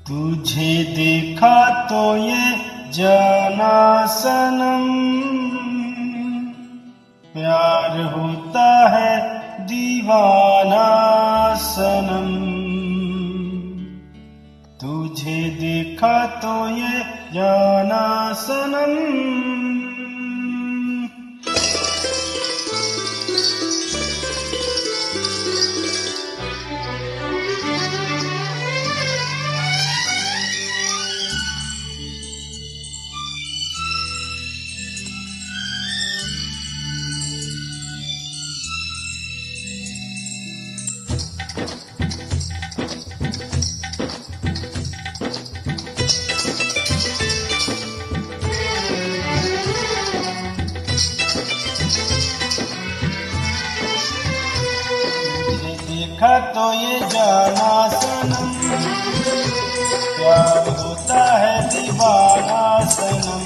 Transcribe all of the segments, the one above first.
तुझे देखा तो ये जाना सनम, प्यार होता है दीवाना सनम। तुझे देखा तो ये जाना सनम। देखा तो ये जाना सनम, प्यार होता है दीवाना सनम।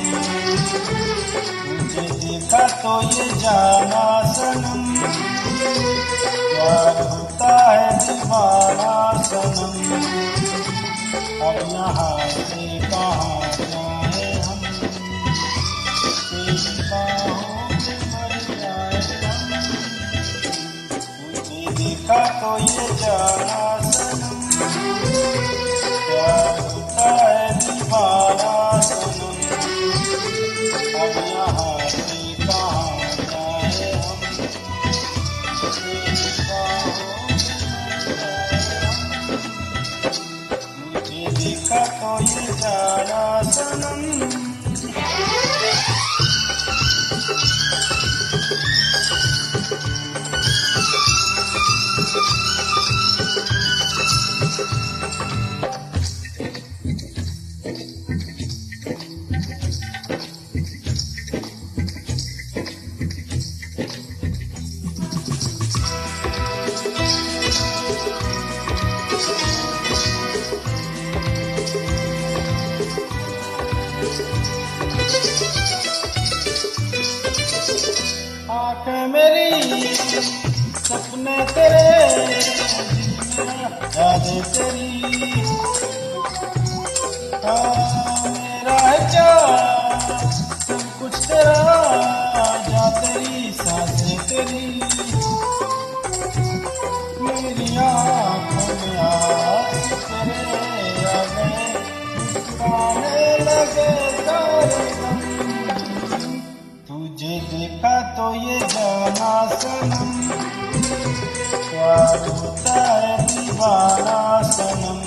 तुझे देखा तो ये जाना सनम, प्यार होता है दीवाना सनम। अब यहाँ से कहाँ जाए हम, तेरी बाहों में मर जाए हम। तुझे देखा तो ये जाना सनम, प्यार होता है दीवाना सनम। अब यहाँ से कहाँ जाए हम, तेरी बाहों में मर जाए हम। तुझे देखा तो ये जाना सनम। आँखें मेरी सपने तेरे, यादें तेरी। मेरा है क्या सब कुछ तेरा, जा तेरी सांसें तेरी। मेरी आँखों में आज तेरे आ गए, मुस्कुराने लगे सारे गम। तुझे देखा तो ये जाना सनम, प्यार होता है दीवाना सनम।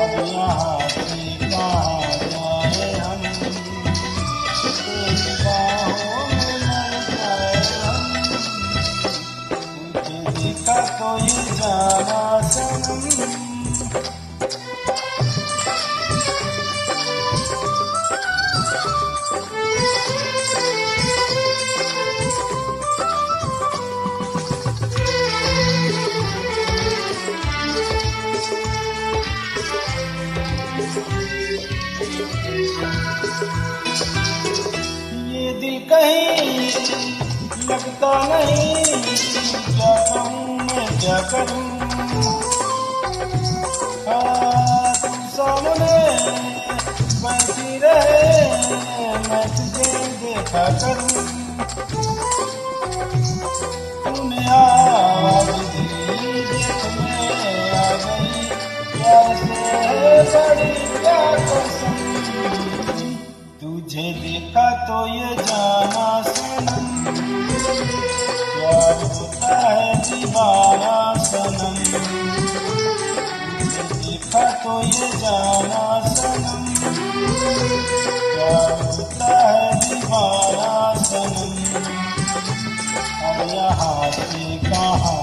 अब यहाँ से कहाँ जाए हम, तेरी बाहों में मर जाए हम। तुझे देखा तो ये जाना सनम। ये दिल कहीं लगता नहीं, क्या कहूँ मैं क्या करूँ। तू सामने बैठी रहे, मैं तुझे देखा करूँ। तूने आवाज़ दी, देख मैं आ गई, प्यार से बड़ी क्या कसम। तुझे देखा तो ये जाना सनम, प्यार होता है दीवाना सनम। तुझे देखा तो ये जाना सनम, प्यार होता है दीवाना सनम। अब यहाँ से कहाँ